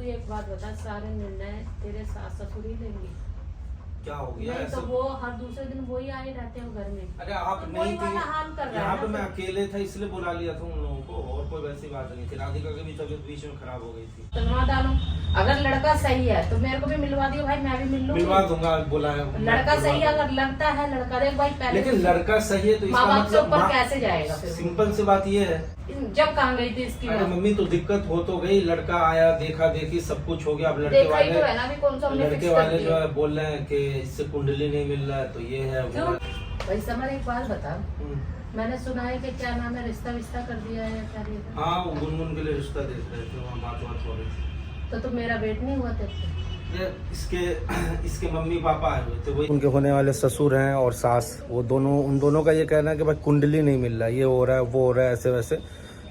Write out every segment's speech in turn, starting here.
भी एक बात बता, सारे निर्णय तेरे सास ससुर ही लेंगे। क्या हो गया? नहीं तो वो हर दूसरे दिन वो ही आए रहते हो घर में। अरे आप तो नहीं वाला हाल कर थी रहा यहाँ है पे, ना मैं तो। अकेले था इसलिए बुला लिया था उन लोगों को, और कोई वैसी बात नहीं थी। राधिका की भी तबीयत बीच में खराब हो गई थी। मिलवा डालो, अगर लड़का सही है तो मेरे को भी मिलवा दियो भाई, मैं भी मिल लूंगी। मिलवा दूंगा, बुलाया। लड़का सही है, अगर लगता है लड़का, देख भाई पहले लेकिन लड़का सही है तो माँ इसका बाप से ऊपर मतलब कैसे जाएगा फिर? सिंपल सी बात ये है। जब कहाँ गई थी इसकी अरे बात? मम्मी तो दिक्कत हो तो गई, लड़का आया, देखा देखी सब कुछ हो गया। अब लड़के देखा ही तो वाले, है ना, अभी कौन सा हमने लड़के fix कर वाले जो दिया। है बोल रहे हैं कि इससे कुंडली नहीं मिल रहा है, तो ये है वो क्यों? है। भाई समर एक बात बता, हम्म। मैंने सुना है कि क्या नाम है, रिश्ता विश्ता कर दिया है या क्या दिया था? हाँ, वो गुनगुन के लिए रिश्ता देख रहे थे, वहाँ बात बात हो रही थी। तो तुम मेरा वेट नहीं हुआ तेरे से? ये इसके मम्मी पापा आए हुए थे, वही उनके होने वाले ससुर हैं और सास, वो दोनों, उन दोनों का ये कहना है कि भाई कुंडली नहीं मिल रहा है, ये हो रहा है वो हो रहा है, ऐसे वैसे।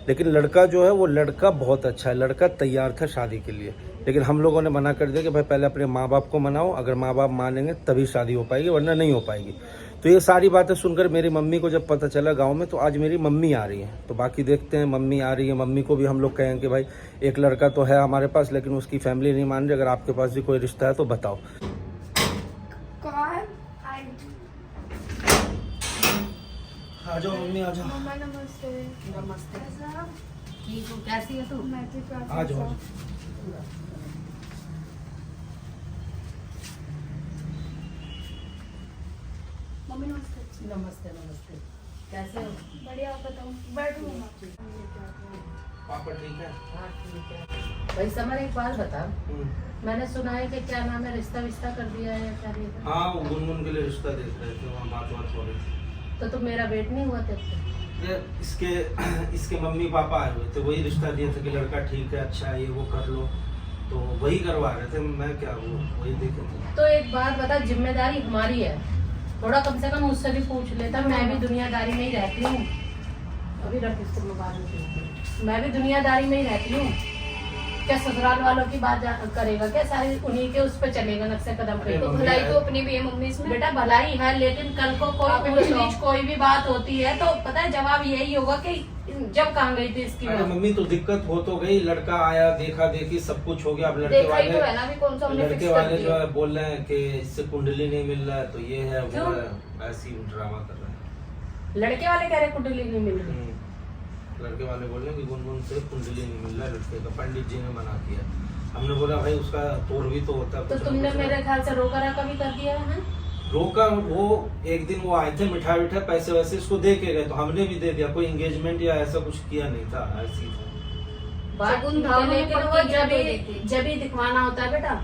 लेकिन लड़का जो है वो लड़का बहुत अच्छा है, लड़का तैयार था शादी के लिए। लेकिन हम लोगों ने मना कर दिया कि भाई पहले अपने माँ बाप को मनाओ, अगर माँ बाप मानेंगे तभी शादी हो पाएगी, वरना नहीं हो पाएगी। तो ये सारी बातें सुनकर मेरी मम्मी को जब पता चला गांव में, तो आज मेरी मम्मी आ रही है। तो बाकी देखते हैं, मम्मी आ रही है, मम्मी को भी हम लोग कहें कि भाई एक लड़का तो है हमारे पास, लेकिन उसकी फैमिली नहीं मान रही, अगर आपके पास भी कोई रिश्ता है तो बताओ। आ जाओ मम्मी, आ जाओ। मम्मा नमस्ते। नमस्ते। कैसा? ठीक हो, कैसी है तू? मैं ठीक हूँ। आ जाओ। मम्मी नमस्ते। नमस्ते नमस्ते, कैसे हो? बढ़िया, आप बताओ। बैठो मम्मा। पापा ठीक है? हाँ ठीक है। भाई समर एक बात बता, मैंने सुना है कि क्या नाम है, रिश्ता विश्ता कर दिया है या क्या दिया था? हाँ, वो गुनगुन के लिए रिश्ता देख रहे थे, वहाँ बात बात हो रही थी। तो तुम मेरा वेट नहीं हुआ तेरे से? ये इसके मम्मी पापा आए हुए थे, वही रिश्ता दिए थे कि लड़का ठीक है, अच्छा है, ये वो कर लो, तो वही करवा रहे थे। मैं क्या, वो वही देखे थे। तो एक बात बता, जिम्मेदारी हमारी है, थोड़ा कम से कम मुझसे भी पूछ लेता। मैं भी दुनियादारी में ही रहती हूँ। अभी रख इसको, मैं बाद में पूछूंगी। मैं भी दुनियादारी में ही रहती हूँ। क्या ससुराल वालों की बात करेगा क्या? सारी उन्हीं के उस पे चलेगा, नक्शे कदम पे। अरे तो मम्मी, भलाई तो अपनी भी है मम्मी इसमें। बेटा भलाई है, लेकिन कल को आप कोई बताओ। बीच कोई भी बात होती है तो पता है जवाब यही होगा कि जब कहाँ गई थी इसकी अरे बात? मम्मी तो दिक्कत हो तो गई, लड़का आया, देखा देखी सब कुछ हो गया। अब लड़के देखा ही तो वाले, है ना, अभी कौन सा हमने लड़के fix कर वाले जो दिया। है बोल रहे हैं कि इससे कुंडली नहीं मिल रहा है, तो ये है वो क्यों? है, ऐसी ड्रामा कर रहे हैं। लड़के वाले कह रहे कुंडली नहीं मिल रही। लड़के वाले बोल रहे हैं कि गुनगुन से कुंडली नहीं मिल रहा है लड़के का, पंडित जी ने मना किया। हमने बोला भाई उसका तोड़ भी तो होता है। तो कुछ ना तुमने कुछ मेरे ख्याल से रोका रखा भी कर दिया है? रोका, वो एक दिन वो आए थे, मिठाई विठाई पैसे वैसे इसको दे के गए, तो हमने भी दे दिया। कोई एंगेजमेंट या ऐसा कुछ किया नहीं था, ऐसी बात शगुन ठीक है, भावना में लेकिन वो पक्की जब नहीं होती। जब ही दिखवाना होता है बेटा,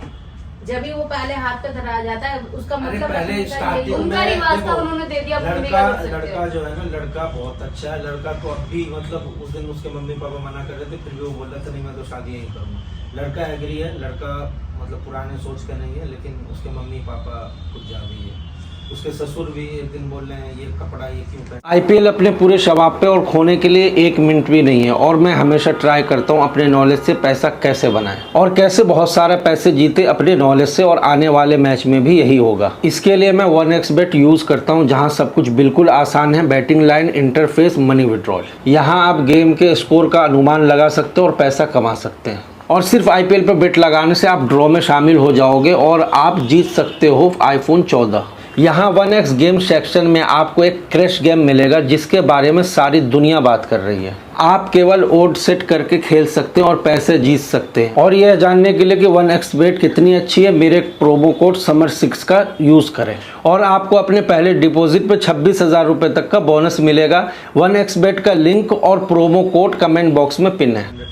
जब ही वो पहले हाथ पे धरा जाता है, उसका अरे मतलब पहले रखने का स्टार्टिंग यही- उनका में रिवाज था, देखो, उन्होंने दे दिया, अपनी लड़का क्या कर सकते लड़का हैं। जो है ना, लड़का बहुत अच्छा है। लड़का तो अब भी मतलब उस दिन उसके मम्मी पापा मना कर रहे थे, फिर भी वो बोल रहा था नहीं मैं तो शादी यही करूँगा। लड़का एग्री है, लड़का मतलब पुराने सोच का नहीं है, लेकिन उसके मम्मी पापा कुछ ज्यादा ही है। उसके ससुर भी एक दिन बोल रहे हैं ये कपड़ा ये क्यों पहन। आईपीएल अपने पूरे शबाब पे और खोने के लिए 1 मिनट भी नहीं है, और मैं हमेशा ट्राई करता हूँ अपने नॉलेज से पैसा कैसे बनाएं और कैसे बहुत सारे पैसे जीते अपने नॉलेज से, और आने वाले मैच में भी यही होगा। इसके लिए मैं 1xBet यूज करता हूँ, जहाँ सब कुछ बिल्कुल आसान है। Batting line, interface, money withdrawal, यहाँ आप गेम के स्कोर का अनुमान लगा सकते हो और पैसा कमा सकते हैं। और सिर्फ आईपीएल पर बेट लगाने से आप ड्रॉ में शामिल हो जाओगे और आप जीत सकते हो iPhone 14। यहाँ 1x गेम सेक्शन में आपको एक क्रैश गेम मिलेगा जिसके बारे में सारी दुनिया बात कर रही है। आप केवल ओड सेट करके खेल सकते हैं और पैसे जीत सकते हैं। और यह जानने के लिए कि 1xBet कितनी अच्छी है, मेरे प्रोमो कोड समर6 का यूज करें और आपको अपने पहले डिपॉजिट पे 26,000 रुपए तक का बोनस मिलेगा। 1xBet का लिंक और प्रोमो कोड कमेंट बॉक्स में पिन है।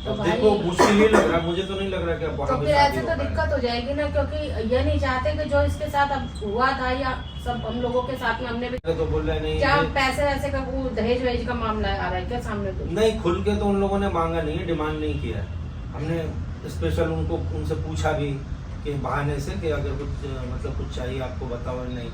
तो अब भाई- देखो मुश्किल ही लग रहा है, मुझे तो नहीं लग रहा कि अब वहाँ तो पे फिर शादी ऐसे हो तो पाए। दिक्कत हो जाएगी ना, क्योंकि ये नहीं चाहते कि जो इसके साथ अब हुआ था या सब हम लोगों के साथ में हमने भी तो बोल रहे नहीं, क्या पैसे वैसे का वो दहेज वहेज का मामला आ रहा है क्या सामने? तो नहीं खुल के तो उन लोगों ने मांगा नहीं है, डिमांड नहीं किया है। हमने स्पेशल उनसे पूछा भी कि बहाने से कि अगर कुछ मतलब कुछ चाहिए आपको बताओ। नहीं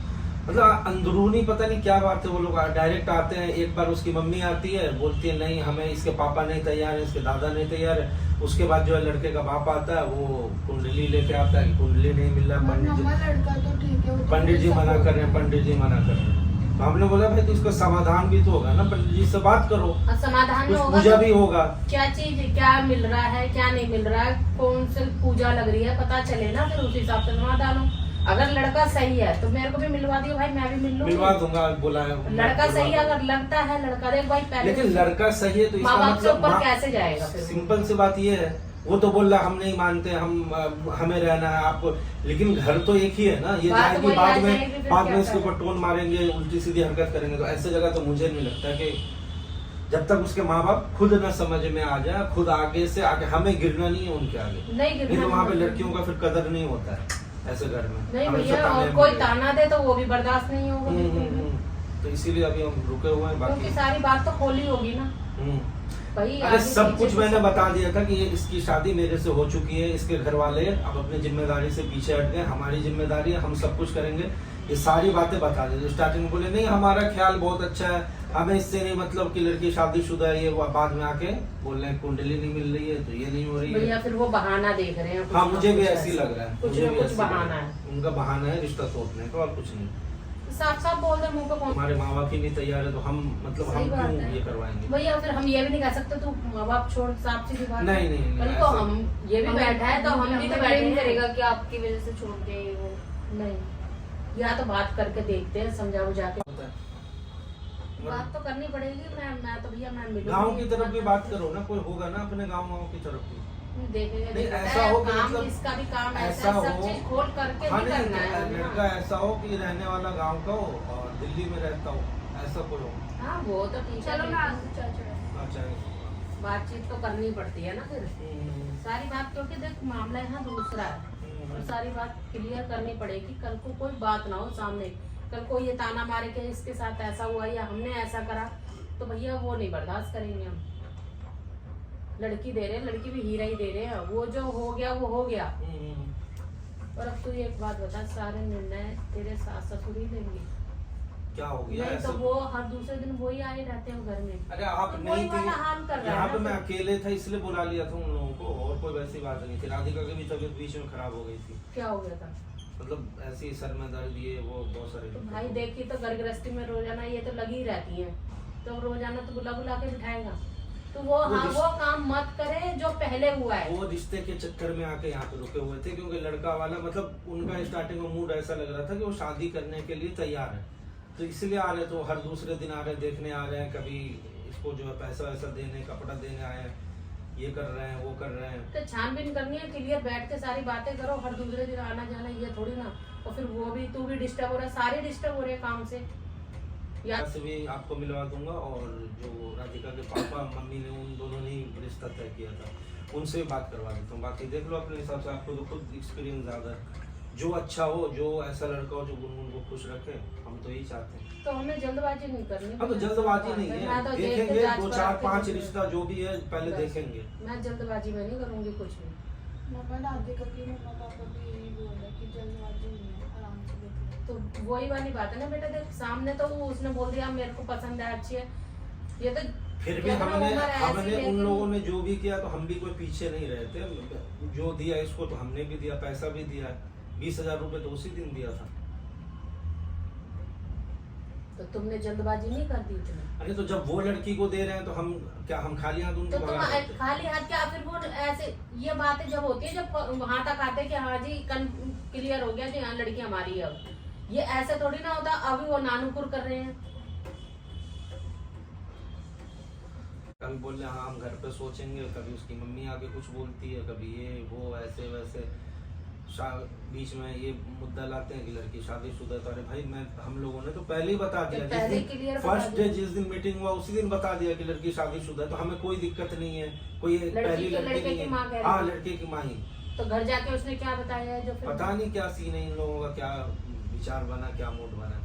मतलब अंदरूनी पता नहीं क्या बात है, वो लोग डायरेक्ट आते हैं। एक बार उसकी मम्मी आती है, बोलती है नहीं हमें, इसके पापा नहीं तैयार है, इसके दादा नहीं तैयार है। उसके बाद जो है लड़के का बाप आता है, वो कुंडली लेके आता है, कुंडली नहीं मिल रहा। मम्मा लड़का तो ठीक है, वो तो पंडित जी सब मना लोग- कर रहे हैं, पंडित जी मना कर रहे हैं। तो हमने बोला भाई तो इसका समाधान भी तो होगा ना, पंडित जी से बात करो, और समाधान में कुछ होगा पूजा तो भी होगा। क्या चीज, क्या मिल रहा है क्या नहीं मिल रहा है, कौन सी पूजा लग रही है, पता चले ना, फिर उस हिसाब से समाधान हो। अगर लड़का सही है तो मेरे को भी मिलवा दियो भाई, मैं भी मिल लूंगी। मिलवा दूंगा, बोला है लड़का सही है, अगर लगता है लड़का, देख भाई पहले लेकिन लड़का सही है तो माँ इसका बाप से ऊपर मतलब कैसे जाएगा फिर? सिंपल सी बात ये है, वो तो बोल रहा हम नहीं मानते, हम हमें रहना है आपको, लेकिन घर तो एक ही है ना। ये बात जाएगी वही आ बाद जाएगी, में फिर बाद क्या में इसके करें? ऊपर टोन मारेंगे, उल्टी सीधी हरकत करेंगे, तो ऐसे जगह तो मुझे नहीं लगता कि जब तक उसके माँ बाप खुद न समझ में आ जाए, खुद आगे से आगे, हमें गिरना नहीं है उनके आगे, नहीं नहीं गिरना तो वहाँ पे नहीं। लड़कियों का फिर कदर नहीं होता है ऐसे घर में। नहीं हमें भैया, सताने और कोई में- ताना दे तो वो भी बर्दाश्त नहीं होगा बिल्कुल भी। तो इसीलिए अभी हम रुके हुए हैं, क्योंकि बाकी सारी बात तो खोली होगी ना भाई। अरे आगे सब पीछे कुछ से मैंने सब- बता दिया था कि ये इसकी शादी मेरे से हो चुकी है, इसके घर वाले अब अपनी जिम्मेदारी से पीछे हट गए, हमारी जिम्मेदारी है, हम सब कुछ करेंगे, ये सारी बातें बता दी। स्टार्टिंग में बोले नहीं हमारा ख्याल बहुत अच्छा है, हमें इससे नहीं मतलब कि लड़की शादीशुदा है, ये वो बाद में आके बोल रहे हैं कुंडली नहीं मिल रही है तो ये नहीं हो रही भैया है। फिर वो बहाना देख रहे हैं कुछ हाँ ना मुझे भी कुछ ऐसी ऐसा। लग रहा है, कुछ मुझे ना भी कुछ ऐसी लग रहा बहाना है। है। उनका बहाना है रिश्ता तोड़ने का और कुछ नहीं। साफ साफ बोल दे मुंह पे कौन। हमारे माँ बाप ही नहीं तैयार है तो हम मतलब सही हम बात क्यों है। ये करवाएंगे। भैया फिर हम ये भी नहीं कह सकते तू माँ बाप छोड़, साफ सीधी बात है। नहीं, नहीं, कल नहीं, को ऐसा- हम ये भी बैठा है तो हम भी तो बैठे ब्लेम करेगा। करेगा कि आपकी वजह से छोड़ के वो। नहीं, या तो बात करके देखते हैं, समझा बुझा के होता है। बात तो करनी पड़ेगी। मैं तो भैया मैं मिलूंगी। गांव की तरफ भी बात करो ना, कोई होगा ना अपने गांव की तरफ भी। देखेंगे नहीं, देखते ऐसा हैं, हो कि काम मतलब इसका भी काम ऐसा ऐसा है, सब हो- चीज खोल करके हाँ भी नहीं, करना है लड़का ना। ऐसा हो कि रहने वाला गांव का हो और दिल्ली में रहता हो, ऐसा कोई हो। हाँ वो तो ठीक है, चलो ना लेकिन चाचा। अच्छा बातचीत तो करनी पड़ती है ना फिर सारी बात, क्योंकि देख मामला यहाँ दूसरा है और सारी बात क्लियर करनी पड़ेगी। कल को कोई बात ना हो सामने, कल को ये ताना मारे कि इसके साथ ऐसा हुआ या हमने ऐसा करा, तो भैया वो नहीं बर्दाश्त करेंगे हम। लड़की दे रहे हैं, लड़की भी हीरा ही दे रहे हैं, वो जो हो गया वो हो गया। और अब तू एक बात बता, सारे निर्णय तेरे सास ससुर ही लेंगे? क्या हो गया नहीं ऐसा? तो वो हर दूसरे दिन वही आए रहते हो घर में। अरे आप तो नहीं वही वाला हाल कर थे रहा यहाँ है पे, ना मैं फिर। अकेले था इसलिए बुला लिया था उन लोगों को, और कोई वैसी बात नहीं थी। राधिका की भी तबीयत बीच में खराब हो गई थी, क्या हो गया था? मतलब ऐसी सर में दर्द, ये वो बहुत सारे। तो भाई देखी तो घर गृहस्थी में रोजाना ये तो लगी रहती है, तो रोजाना तो बुला बुला के बिठाएगा। तो वो हाँ रिश्ते- वो काम मत करे जो पहले हुआ है। वो रिश्ते के चक्कर में आके यहाँ पे रुके हुए थे, क्योंकि लड़का वाला मतलब उनका स्टार्टिंग में मूड ऐसा लग रहा था कि वो शादी करने के लिए तैयार है, तो इसलिए आ रहे, तो हर दूसरे दिन आ रहे, देखने आ रहे हैं, कभी इसको जो है पैसा वैसा देने, कपड़ा देने आए हैं, ये कर रहे हैं वो कर रहे हैं। तो छानबीन करनी है, क्लियर बैठ के सारी बातें करो, हर दूसरे दिन आना जाना ये थोड़ी ना। और फिर वो भी, तू भी डिस्टर्ब हो रहा है, सारे डिस्टर्ब हो रहे हैं काम से। या से भी आपको मिलवा दूंगा, और जो राधिका के पापा मम्मी ने उन दोनों ने ही रिश्ता तय किया था, उनसे भी बात करवा देता हूँ। बाकी देख लो अपने हिसाब से, आपको तो खुद एक्सपीरियंस ज़्यादा है, जो अच्छा हो, जो ऐसा लड़का हो जो गुनगुन को खुश रखे, हम तो यही चाहते हैं। तो हमें जल्दबाजी नहीं करनी। अब तो जल्दबाजी नहीं मैं है, तो देख के देखेंगे जांच 2 परख 4 के 5 देखूंगी। रिश्ता जो भी है पहले बस। देखेंगे। मैं जल्दबाजी में नहीं करूंगी कुछ भी। मम्मा राधिका की मम्मा पापा भी यही बोल रहे कि जल्दबाजी नहीं है, आराम से देखो। तो वही वाली बात है ना बेटा, देख सामने तो उसने बोल दिया मेरे को पसंद है, अच्छी है, ये तो फिर भी कहना हमने उम्र है ऐसी, हमने उन लेकिन- लोगों ने जो भी किया तो हम भी कोई पीछे नहीं रहे थे, जो दिया इसको तो हमने भी दिया, पैसा भी दिया, 20,000 रुपए तो उसी दिन दिया था। तो तुमने जल्दबाजी नहीं कर दी इतनी। अरे तो जब वो लड़की को दे रहे हैं तो हम क्या, हम खाली हाथ तो उनको तुम भगा देते? खाली हाथ क्या, फिर वो ऐसे ये बातें जब होती है जब वहां तक आते हैं कि हाँ जी क्लियर हो गया जी, हाँ लड़की हमारी है अब, ये ऐसे थोड़ी ना होता। अभी वो नानुकुर कर रहे हैं। कभी बोल रहे हैं हाँ हम घर पे सोचेंगे, कभी उसकी मम्मी आके कुछ बोलती है, कभी ये वो ऐसे वैसे, बीच में ये मुद्दा लाते हैं कि लड़की शादीशुदा। तो अरे भाई मैं, हम लोगों ने तो पहले ही बता दिया, तो पहले clear बता फर्स्ट डे दिया। जिस दिन मीटिंग हुआ उसी दिन बता दिया कि लड़की शादीशुदा है, तो हमें कोई दिक्कत नहीं है, कोई पहली लड़के लड़की की नहीं माँ कह है। रही हाँ थी। लड़के की माँ ही। तो घर जाके उसने क्या बताया है जो फिर पता नहीं क्या सीन है इन लोगों का, क्या विचार बना, क्या मूड बना।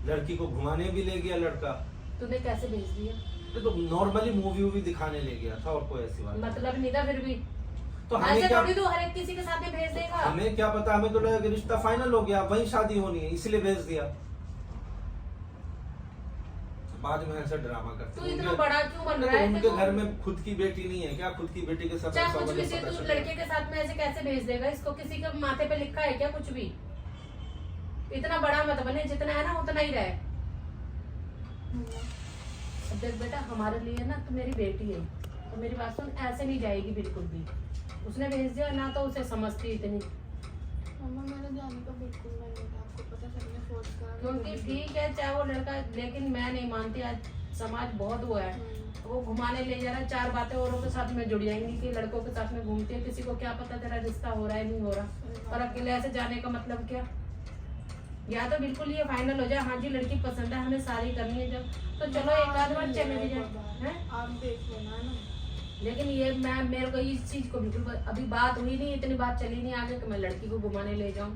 लड़की को घुमाने भी ले गया लड़का, तूने कैसे भेज दिया? तो नॉर्मली मूवी वूवी दिखाने ले गया था, और कोई ऐसी बात नहीं। मतलब नहीं था फिर भी। तो हमें ऐसे क्या, थोड़ी तो हर एक किसी के साथ में भेज देगा। हमें क्या पता, हमें तो लगा कि रिश्ता फाइनल हो गया, वही शादी होनी है, इसलिए भेज दिया। बाद में ऐसा ड्रामा करते तू हैं। इतना उनके- बड़ा क्यों बन तो रहा है? उनके घर में खुद की बेटी नहीं है क्या? खुद की बेटी के साथ चाहे ऐसा कुछ भी वजह से पता तू चलेगा। लड़के के साथ में ऐसे कैसे भेज देगा इसको? किसी के माथे पे लिखा है क्या कुछ भी? इतना बड़ा मत बने, जितना है ना उतना ही रहे। अब देख बेटा, हमारे लिए ना तो मेरी बेटी है, तो मेरी बात सुन, ऐसे नहीं जाएगी बिल्कुल भी। उसने भेज दिया ना, तो उसे समझती इतनी। मम्मा मेरे जाने का बिल्कुल नहीं था, आपको पता चल मैं सोच कर क्योंकि ठीक है चाहे वो लड़का, लेकिन मैं नहीं मानती, आज समाज बहुत वो है, वो घुमाने ले जा रहा है, 4 बातें औरों के साथ में जुड़ जाएंगी कि लड़कों के साथ में घूमती है, किसी को क्या पता तेरा रिश्ता हो रहा है नहीं हो रहा। और अकेले ऐसे जाने का मतलब क्या? या तो बिल्कुल ये फाइनल हो जाए, हाँ जी लड़की पसंद है, हमें शादी करनी है जब, तो चलो एक आध बार चले भी जाए, आप देख लेना है ना। लेकिन ये मैं, मेरे को इस चीज को बिल्कुल, अभी बात हुई नहीं, इतनी बात चली नहीं आगे कि मैं लड़की को घुमाने ले जाऊं।